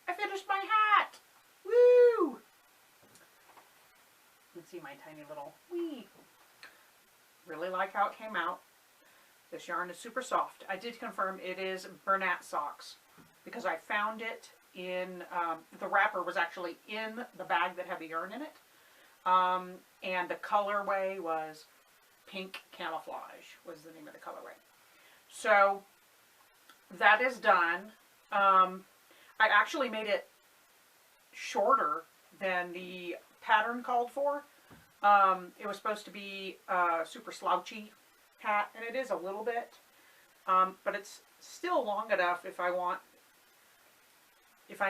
I finished my hat. Woo! You can see my tiny little wee. Really like how it came out. This yarn is super soft. I did confirm it is Bernat socks because I found it in, the wrapper was actually in the bag that had the yarn in it. And the colorway was Pink Camouflage was the name of the colorway. So that is done. I actually made it shorter than the pattern called for. It was supposed to be a super slouchy hat, and it is a little bit, but it's still long enough if I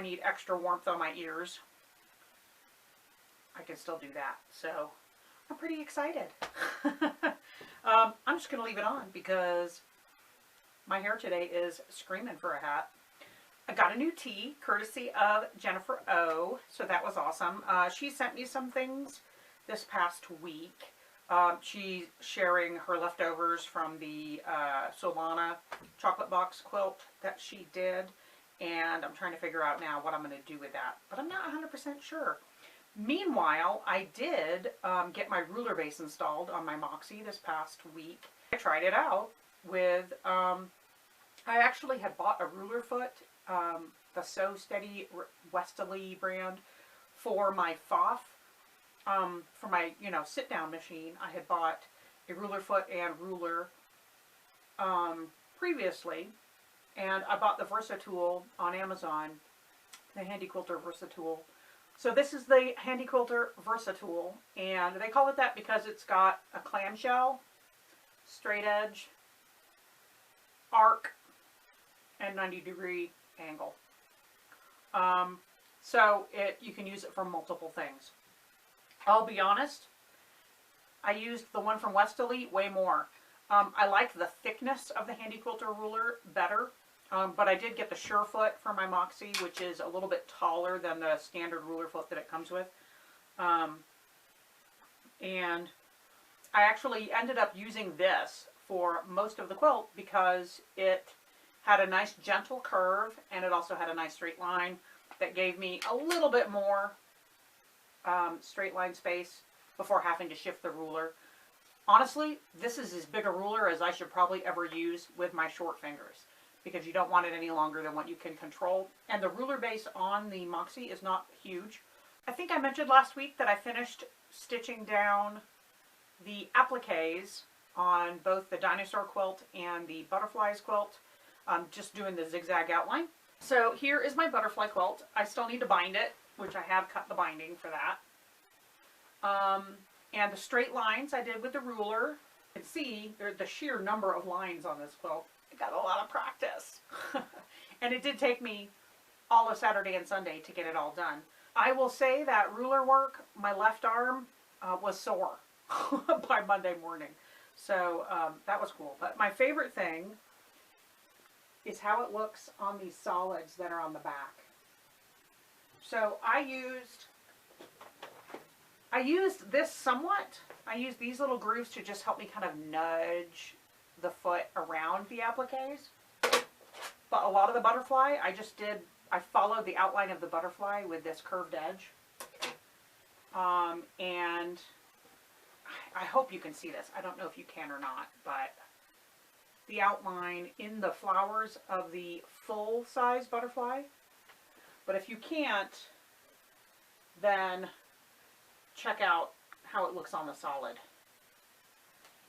need extra warmth on my ears. I can still do that, so I'm pretty excited. I'm just going to leave it on because my hair today is screaming for a hat. I got a new tee, courtesy of Jennifer O, so that was awesome. She sent me some things this past week. She's sharing her leftovers from the Solana chocolate box quilt that she did, and I'm trying to figure out now what I'm going to do with that, but I'm not 100% sure. Meanwhile, I did get my ruler base installed on my Moxie this past week. I tried it out with, I actually had bought a ruler foot, the So Steady Westerly brand, for my FOF, for my, sit down machine. I had bought a ruler foot and ruler previously, and I bought the Versatool on Amazon, the Handy Quilter Versatool. So this is the Handy Quilter Versatool, and they call it that because it's got a clamshell, straight edge, arc, and 90-degree angle. So you can use it for multiple things. I'll be honest, I used the one from Westerly way more. I like the thickness of the Handy Quilter ruler better, but I did get the Surefoot for my Moxie, which is a little bit taller than the standard ruler foot that it comes with. And I actually ended up using this for most of the quilt because it had a nice gentle curve, and it also had a nice straight line that gave me a little bit more straight line space before having to shift the ruler. Honestly, this is as big a ruler as I should probably ever use with my short fingers, because you don't want it any longer than what you can control. And the ruler base on the Moxie is not huge. I think I mentioned last week that I finished stitching down the appliques on both the dinosaur quilt and the butterflies quilt, just doing the zigzag outline. So here is my butterfly quilt. I still need to bind it, which I have cut the binding for that. And the straight lines I did with the ruler. You can see the sheer number of lines on this quilt. I got a lot of practice. And it did take me all of Saturday and Sunday to get it all done. I will say that ruler work, my left arm was sore by Monday morning. So that was cool. But my favorite thing is how it looks on these solids that are on the back. So I used this somewhat. I used these little grooves to just help me kind of nudge the foot around the appliques. But a lot of the butterfly, I followed the outline of the butterfly with this curved edge. And I hope you can see this. I don't know if you can or not, but the outline in the flowers of the full-size butterfly. But if you can't, then check out how it looks on the solid.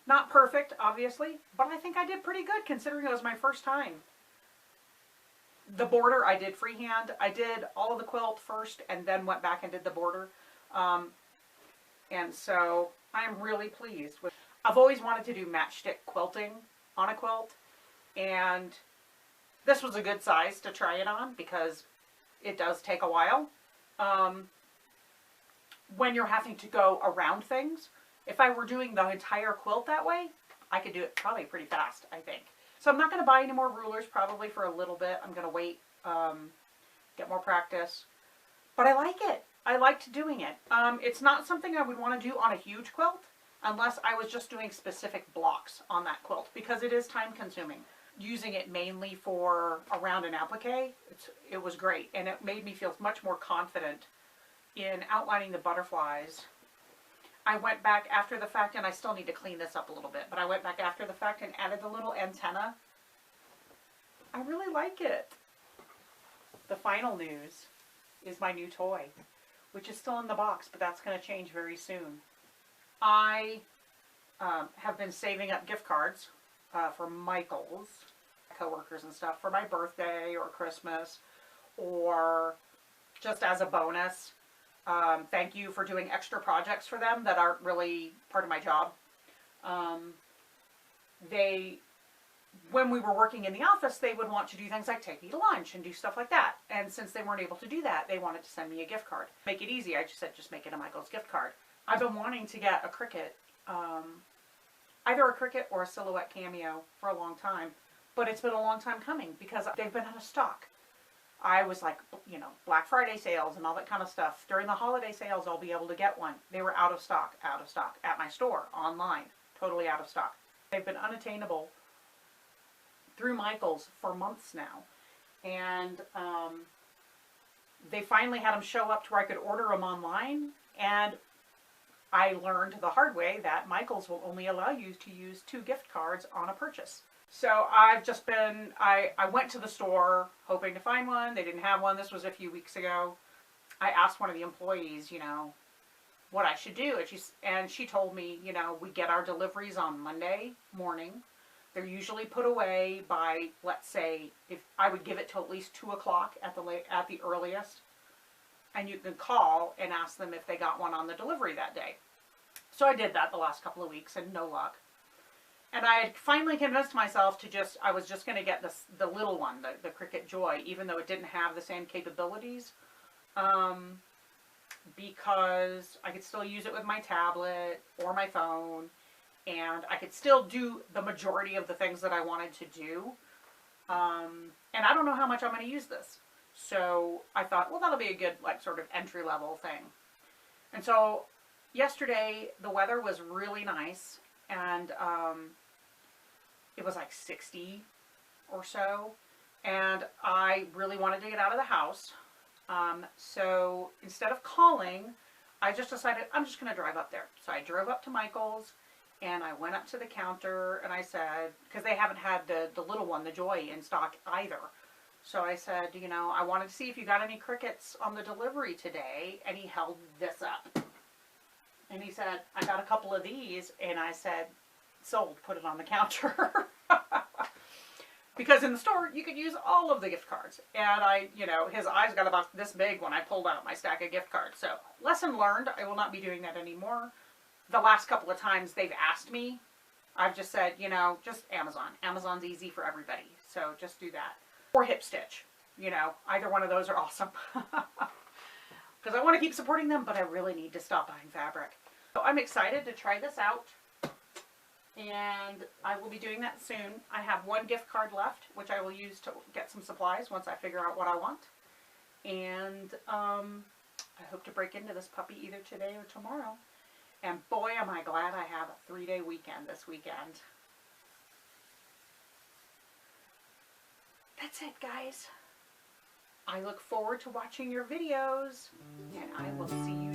Not perfect, obviously, but I think I did pretty good considering it was my first time. The border I did freehand. I did all of the quilt first and then went back and did the border. And so I'm really pleased with. I've always wanted to do matchstick quilting on a quilt, and this was a good size to try it on because it does take a while. When you're having to go around things, if I were doing the entire quilt that way, I could do it probably pretty fast, I think. So I'm not going to buy any more rulers probably for a little bit. I'm going to wait, get more practice. But I like it. I liked doing it. It's not something I would want to do on a huge quilt unless I was just doing specific blocks on that quilt because it is time consuming. using it mainly for around an applique, it was great. And it made me feel much more confident in outlining the butterflies. I went back after the fact, and I still need to clean this up a little bit, but I went back after the fact and added the little antenna. I really like it. The final news is my new toy, which is still in the box, but that's going to change very soon. I have been saving up gift cards for Michael's coworkers and stuff for my birthday or Christmas, or just as a bonus. Thank you for doing extra projects for them that aren't really part of my job. When we were working in the office, they would want to do things like take me to lunch and do stuff like that. And since they weren't able to do that, they wanted to send me a gift card. Make it easy, I just said, just make it a Michael's gift card. I've been wanting to get a Cricut, either a Cricut or a Silhouette Cameo for a long time, but it's been a long time coming because they've been out of stock. I was like, you know, Black Friday sales and all that kind of stuff. During the holiday sales, I'll be able to get one. They were out of stock at my store, online, totally out of stock. They've been unattainable through Michael's for months now. And they finally had them show up to where I could order them online. And I learned the hard way that Michael's will only allow you to use 2 gift cards on a purchase. So I've just been, I went to the store hoping to find one. They didn't have one. This was a few weeks ago. I asked one of the employees, you know, what I should do. And she told me, you know, we get our deliveries on Monday morning. They're usually put away by, let's say, if I would give it till at least 2 o'clock at the earliest. And you can call and ask them if they got one on the delivery that day. So I did that the last couple of weeks and no luck. And I had finally convinced myself to I was just going to get the little one, the Cricut Joy, even though it didn't have the same capabilities. Because I could still use it with my tablet or my phone. And I could still do the majority of the things that I wanted to do. And I don't know how much I'm going to use this. So I thought, well, that'll be a good, like, sort of entry-level thing. And so yesterday, the weather was really nice. And it was like 60 or so. And I really wanted to get out of the house. So instead of calling, I just decided I'm just going to drive up there. So I drove up to Michael's. And I went up to the counter and I said, because they haven't had the little one, the Joy, in stock either. So I said, you know, I wanted to see if you got any Cricuts on the delivery today. And he held this up. And he said, I got a couple of these. And I said, sold, put it on the counter. Because in the store, you could use all of the gift cards. And you know, his eyes got about this big when I pulled out my stack of gift cards. So, lesson learned, I will not be doing that anymore. The last couple of times they've asked me, I've just said, you know, just Amazon. Amazon's easy for everybody. So just do that. Or Hip Stitch. You know, either one of those are awesome. Because I want to keep supporting them, but I really need to stop buying fabric. So I'm excited to try this out. And I will be doing that soon. I have 1 gift card left, which I will use to get some supplies once I figure out what I want. And I hope to break into this puppy either today or tomorrow. And boy, am I glad I have a 3-day weekend this weekend. That's it, guys. I look forward to watching your videos, and I will see you